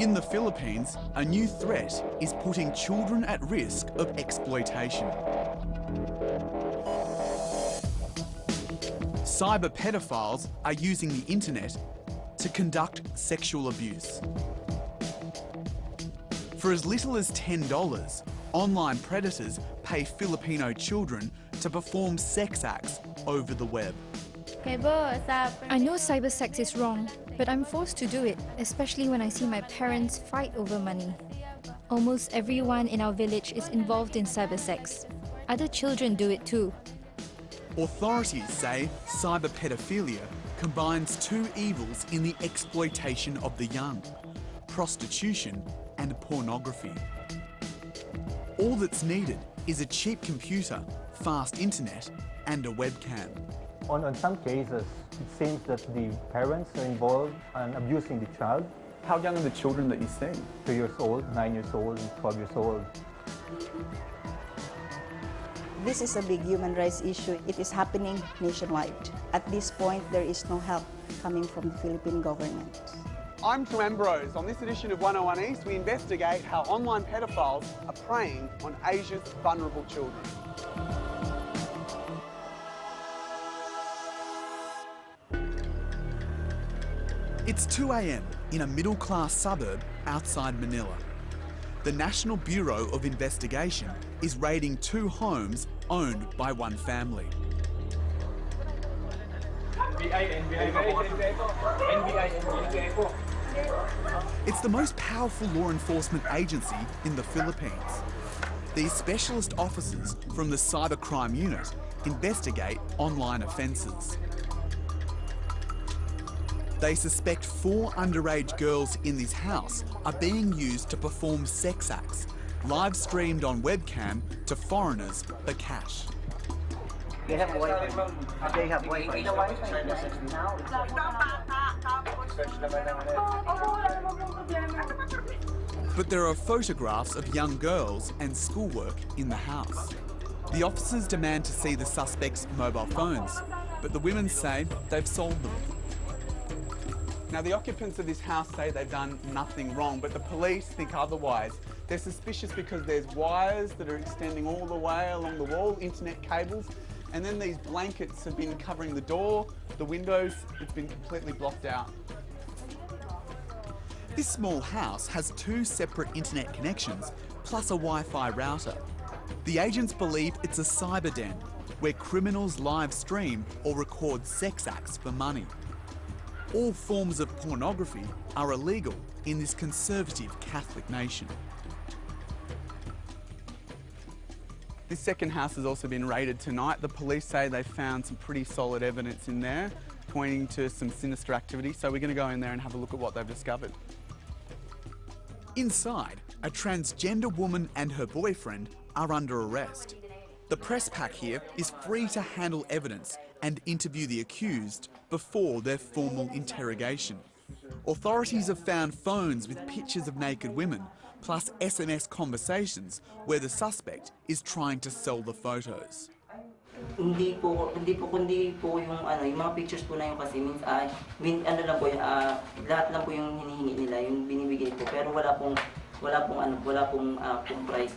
In the Philippines, a new threat is putting children at risk of exploitation. Cyber pedophiles are using the internet to conduct sexual abuse. For as little as $10, online predators pay Filipino children to perform sex acts over the web. I know cyber sex is wrong, but I'm forced to do it, especially when I see my parents fight over money. Almost everyone in our village is involved in cyber sex. Other children do it too. Authorities say cyber pedophilia combines two evils in the exploitation of the young: prostitution and pornography. All that's needed is a cheap computer, fast internet and a webcam. On some cases, it seems that the parents are involved in abusing the child. How young are the children that you see? 2 years old, 9 years old, and 12 years old. This is a big human rights issue. It is happening nationwide. At this point, there is no help coming from the Philippine government. I'm Drew Ambrose. On this edition of 101 East, we investigate how online pedophiles are preying on Asia's vulnerable children. It's 2 a.m. in a middle-class suburb outside Manila. The National Bureau of Investigation is raiding 2 homes owned by one family. It's the most powerful law enforcement agency in the Philippines. These specialist officers from the Cybercrime Unit investigate online offences. They suspect 4 underage girls in this house are being used to perform sex acts, live streamed on webcam to foreigners for cash. They have Wi-Fi. They have Wi-Fi. But there are photographs of young girls and schoolwork in the house. The officers demand to see the suspects' mobile phones, but the women say they've sold them. Now, the occupants of this house say they've done nothing wrong, but the police think otherwise. They're suspicious because there's wires that are extending all the way along the wall, internet cables, and then these blankets have been covering the door, the windows, it's been completely blocked out. This small house has 2 separate internet connections, plus a Wi-Fi router. The agents believe it's a cyber den, where criminals live stream or record sex acts for money. All forms of pornography are illegal in this conservative Catholic nation. This second house has also been raided tonight. The police say they found some pretty solid evidence in there, pointing to some sinister activity, so we're going to go in there and have a look at what they've discovered. Inside, a transgender woman and her boyfriend are under arrest. The press pack here is free to handle evidence and interview the accused before their formal interrogation. Authorities have found phones with pictures of naked women, plus SMS conversations where the suspect is trying to sell the photos. Hindi po yung mga pictures po na yung kasi means lang po lahat lang po yung hinihingi nila, yung binibigay po, pero wala pong price.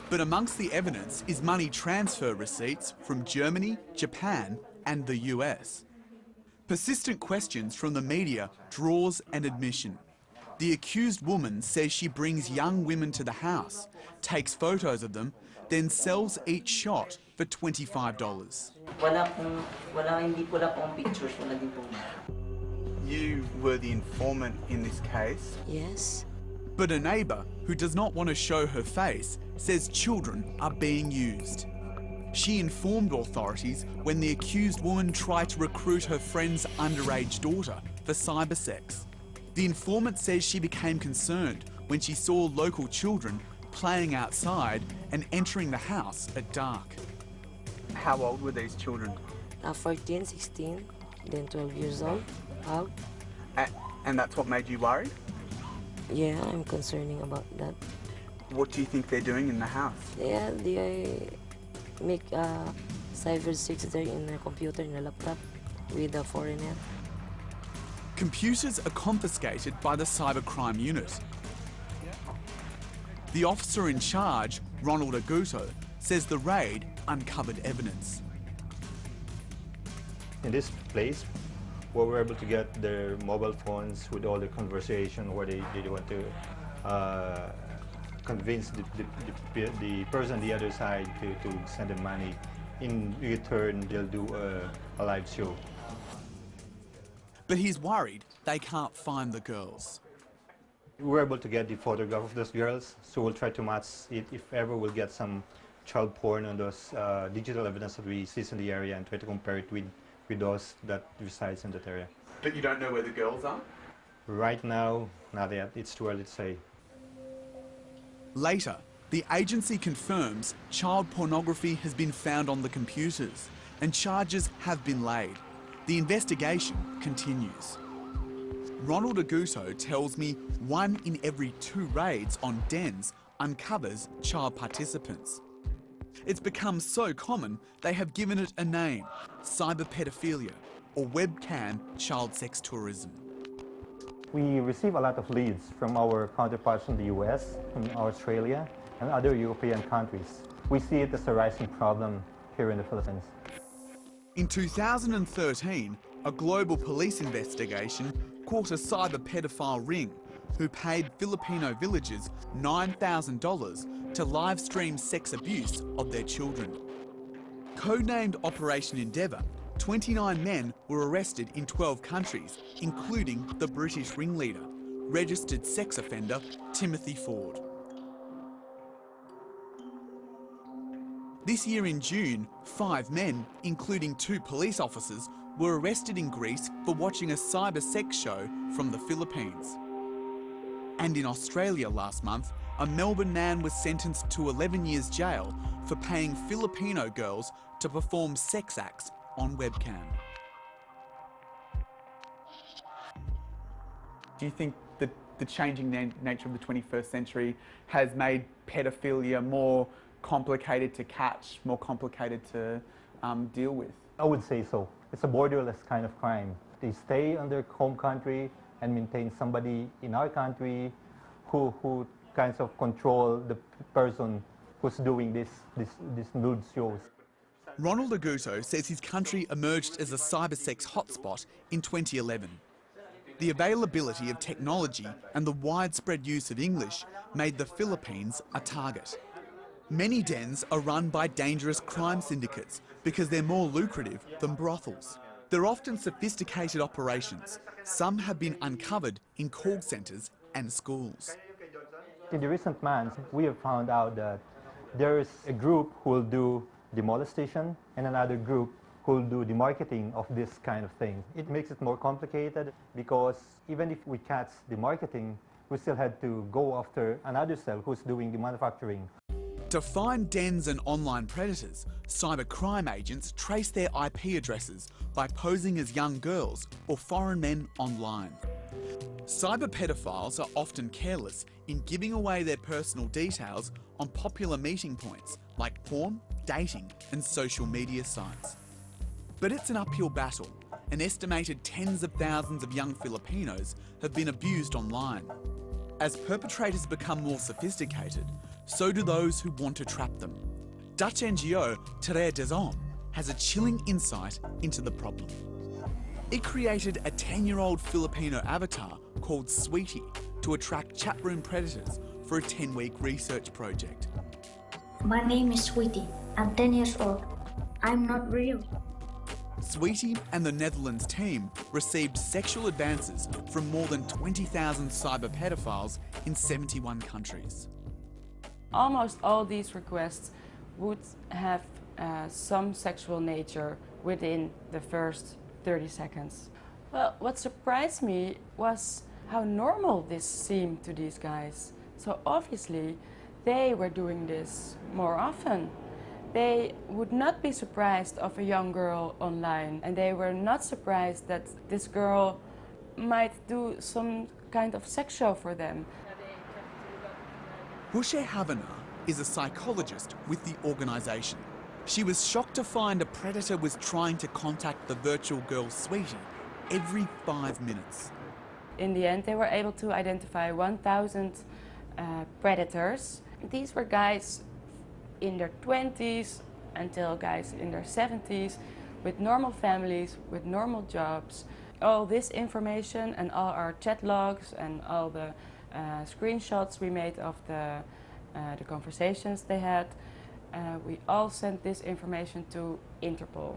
But amongst the evidence is money transfer receipts from Germany, Japan and the US. Persistent questions from the media draws an admission. The accused woman says she brings young women to the house, takes photos of them, then sells each shot for $25. You were the informant in this case. Yes. But a neighbour who does not want to show her face says children are being used. She informed authorities when the accused woman tried to recruit her friend's underage daughter for cyber sex. The informant says she became concerned when she saw local children playing outside and entering the house at dark. How old were these children? 14, 16, then 12 years old. Out. And that's what made you worried? Yeah, I'm concerning about that. What do you think they're doing in the house? Yeah, they make cyber sex there in a computer, in a laptop, with a foreigner. Computers are confiscated by the cybercrime unit. The officer in charge, Ronald Aguto, says the raid uncovered evidence. In this place, where we're able to get their mobile phones with all the conversation where they want to convince the person on the other side to send them money. In return, they'll do a live show. But he's worried they can't find the girls. We're able to get the photograph of those girls, so we'll try to match it if ever we'll get some child porn on those digital evidence that we see in the area and try to compare it with those that resides in that area. But you don't know where the girls are? Right now, not yet. It's too early to say. Later, the agency confirms child pornography has been found on the computers and charges have been laid. The investigation continues. Ronald Aguto tells me 1 in every 2 raids on dens uncovers child participants. It's become so common they have given it a name: cyberpedophilia, or webcam child sex tourism. We receive a lot of leads from our counterparts in the US, in Australia, and other European countries. We see it as a rising problem here in the Philippines. In 2013, a global police investigation caught a cyber-pedophile ring who paid Filipino villagers $9,000 to live stream sex abuse of their children. Codenamed Operation Endeavour, 29 men were arrested in 12 countries, including the British ringleader, registered sex offender Timothy Ford. This year in June, 5 men, including 2 police officers, were arrested in Greece for watching a cyber sex show from the Philippines. And in Australia last month, a Melbourne man was sentenced to 11 years jail for paying Filipino girls to perform sex acts on webcam. Do you think that the changing nature of the 21st century has made pedophilia more complicated to catch, more complicated to deal with? I would say so. It's a borderless kind of crime. They stay on their home country and maintain somebody in our country who kinds of control the person who's doing these nude shows. Ronald Aguto says his country emerged as a cybersex hotspot in 2011. The availability of technology and the widespread use of English made the Philippines a target. Many dens are run by dangerous crime syndicates because they're more lucrative than brothels. They're often sophisticated operations. Some have been uncovered in call centres and schools. In the recent months, we have found out that there is a group who will do the molestation and another group who will do the marketing of this kind of thing. It makes it more complicated because even if we catch the marketing, we still had to go after another cell who's doing the manufacturing. To find dens and online predators, cybercrime agents trace their IP addresses by posing as young girls or foreign men online. Cyber pedophiles are often careless in giving away their personal details on popular meeting points like porn, dating and social media sites. But it's an uphill battle. An estimated tens of thousands of young Filipinos have been abused online. As perpetrators become more sophisticated, so do those who want to trap them. Dutch NGO Terre des Hommes has a chilling insight into the problem. It created a 10-year-old Filipino avatar called Sweetie to attract chatroom predators for a 10-week research project. My name is Sweetie. I'm 10 years old. I'm not real. Sweetie and the Netherlands team received sexual advances from more than 20,000 cyber pedophiles in 71 countries. Almost all these requests would have some sexual nature within the first 30 seconds. Well, what surprised me was how normal this seemed to these guys. So obviously, they were doing this more often. They would not be surprised of a young girl online, and they were not surprised that this girl might do some kind of sex show for them. Bushe Havana is a psychologist with the organisation. She was shocked to find a predator was trying to contact the virtual girl Sweetie every 5 minutes. In the end, they were able to identify 1,000 predators. These were guys in their 20s until guys in their 70s, with normal families, with normal jobs. All this information and all our chat logs and all the screenshots we made of the conversations they had, we all sent this information to Interpol.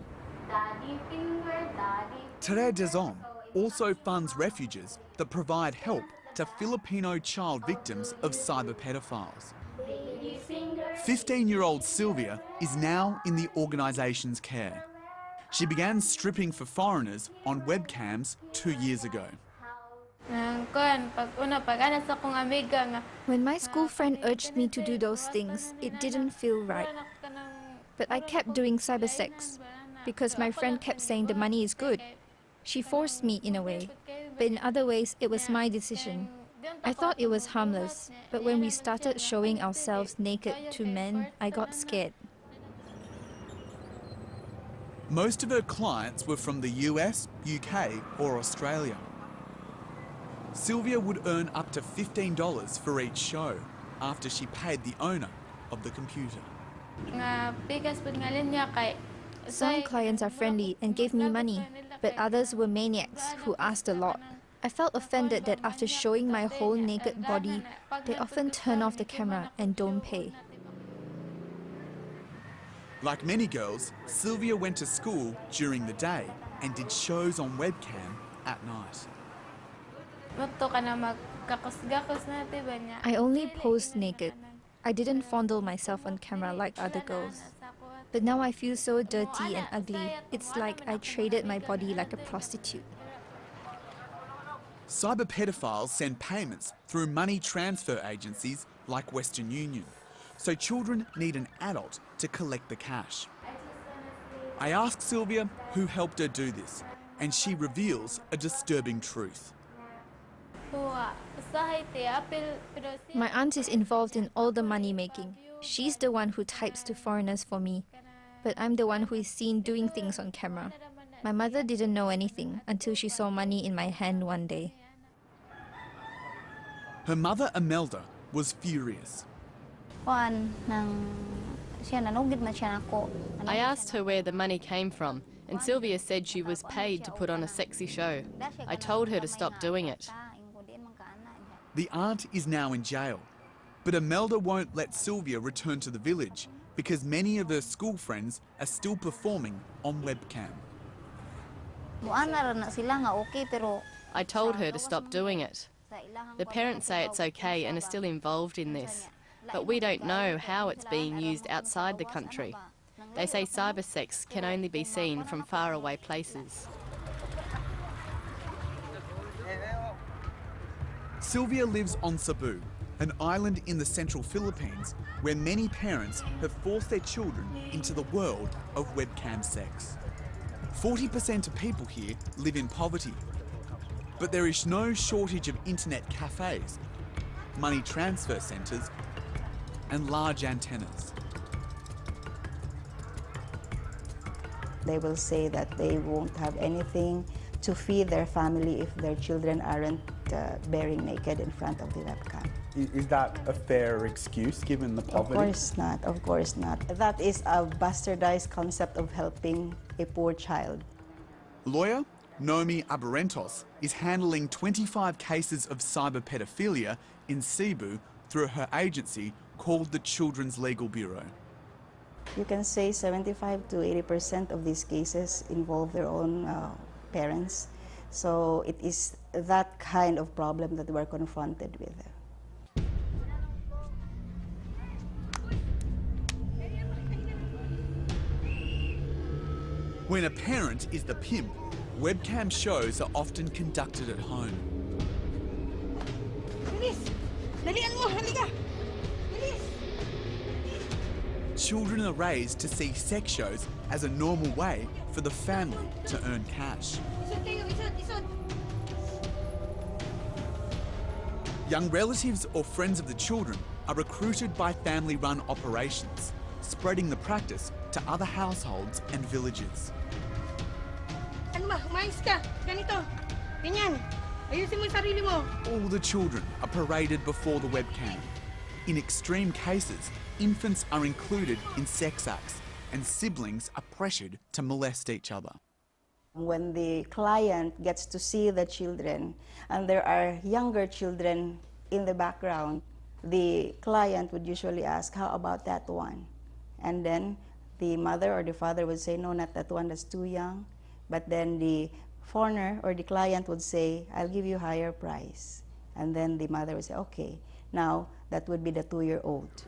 Terre des Hommes also funds refuges that provide help to Filipino child victims of cyber pedophiles. 15-year-old Sylvia is now in the organisation's care. She began stripping for foreigners on webcams 2 years ago. When my school friend urged me to do those things, it didn't feel right. But I kept doing cybersex because my friend kept saying the money is good. She forced me in a way, but in other ways it was my decision. I thought it was harmless, but when we started showing ourselves naked to men, I got scared. Most of her clients were from the US, UK or Australia. Sylvia would earn up to $15 for each show after she paid the owner of the computer. Some clients are friendly and gave me money, but others were maniacs who asked a lot. I felt offended that after showing my whole naked body, they often turn off the camera and don't pay. Like many girls, Sylvia went to school during the day and did shows on webcam at night. I only posed naked. I didn't fondle myself on camera like other girls. But now I feel so dirty and ugly. It's like I traded my body like a prostitute. Cyber pedophiles send payments through money transfer agencies like Western Union, so children need an adult to collect the cash. I ask Sylvia who helped her do this, and she reveals a disturbing truth. My aunt is involved in all the money making. She's the one who types to foreigners for me, but I'm the one who is seen doing things on camera. My mother didn't know anything until she saw money in my hand one day. Her mother, Imelda, was furious. I asked her where the money came from, and Sylvia said she was paid to put on a sexy show. I told her to stop doing it. The aunt is now in jail, but Imelda won't let Sylvia return to the village because many of her school friends are still performing on webcam. I told her to stop doing it. The parents say it's okay and are still involved in this, but we don't know how it's being used outside the country. They say cybersex can only be seen from faraway places. Sylvia lives on Cebu, an island in the central Philippines where many parents have forced their children into the world of webcam sex. 40% of people here live in poverty, but there is no shortage of internet cafes, money transfer centres and large antennas. They will say that they won't have anything to feed their family if their children aren't bearing naked in front of the webcam. Is that a fair excuse given the poverty? Of course not, of course not. That is a bastardized concept of helping a poor child. Lawyer Nomi Abarentos is handling 25 cases of cyber pedophilia in Cebu through her agency called the Children's Legal Bureau. You can say 75 to 80% of these cases involve their own parents. So it is that kind of problem that we're confronted with. When a parent is the pimp, webcam shows are often conducted at home. Children are raised to see sex shows as a normal way for the family to earn cash. Young relatives or friends of the children are recruited by family-run operations, spreading the practice to other households and villages. All the children are paraded before the webcam. In extreme cases, infants are included in sex acts and siblings are pressured to molest each other. When the client gets to see the children and there are younger children in the background, the client would usually ask, how about that one? And then the mother or the father would say, no, not that one, that's too young. But then the foreigner or the client would say, I'll give you a higher price. And then the mother would say, okay, now that would be the 2-year-old.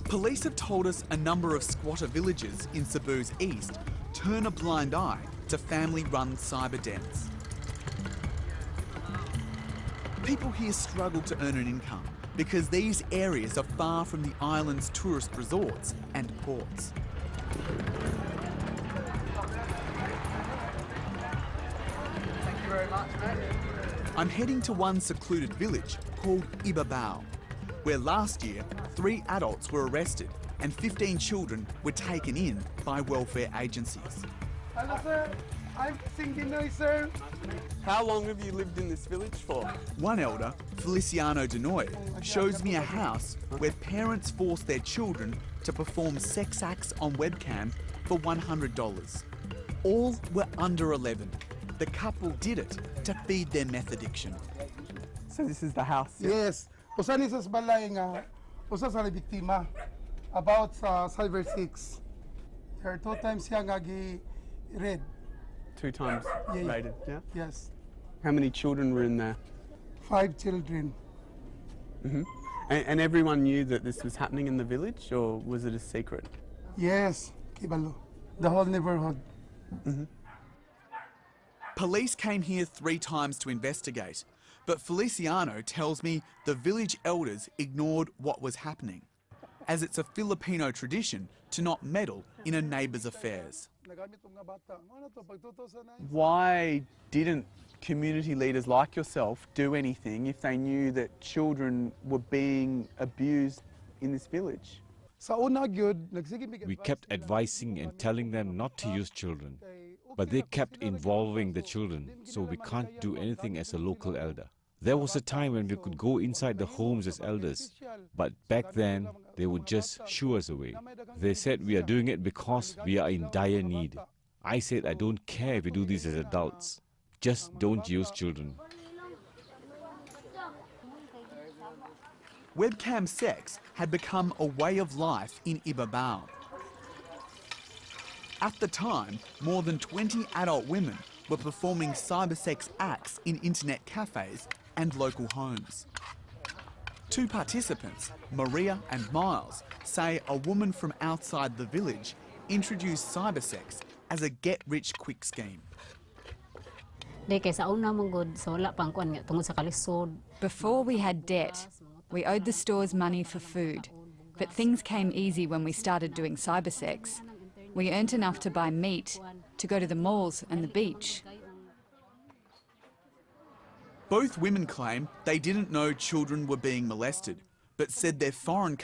Police have told us a number of squatter villages in Cebu's east turn a blind eye to family-run cyber dens. People here struggle to earn an income because these areas are far from the island's tourist resorts and ports. Thank you very much, mate. I'm heading to one secluded village called Ibabao, where last year 3 adults were arrested and 15 children were taken in by welfare agencies. Hello, sir. I'm Singinoy, sir. How long have you lived in this village for? One elder, Feliciano Denoy, shows me a house where parents force their children to perform sex acts on webcam for $100. All were under 11. The couple did it to feed their meth addiction. So this is the house? Yeah? Yes. Usa ni sa balay nga, usa sa biktima about Cyber 6. There are 2 times siya nga gi-read. 2 times raided, yeah? Yes. How many children were in there? 5 children. And everyone knew that this was happening in the village, or was it a secret? Yes, Kibalo. The whole neighborhood. Police came here 3 times to investigate, but Feliciano tells me the village elders ignored what was happening, as it's a Filipino tradition to not meddle in a neighbour's affairs. Why didn't community leaders like yourself do anything if they knew that children were being abused in this village? We kept advising and telling them not to use children, but they kept involving the children, so we can't do anything as a local elder. There was a time when we could go inside the homes as elders, but back then they would just shoo us away. They said we are doing it because we are in dire need. I said I don't care if we do this as adults, just don't use children. Webcam sex had become a way of life in Ibabao. At the time, more than 20 adult women were performing cyber sex acts in internet cafes and local homes. 2 participants, Maria and Miles, say a woman from outside the village introduced cyber sex as a get-rich-quick scheme. Before we had debt, we owed the stores money for food, but things came easy when we started doing cyber sex. We earned enough to buy meat, to go to the malls and the beach. Both women claim they didn't know children were being molested, but said their foreign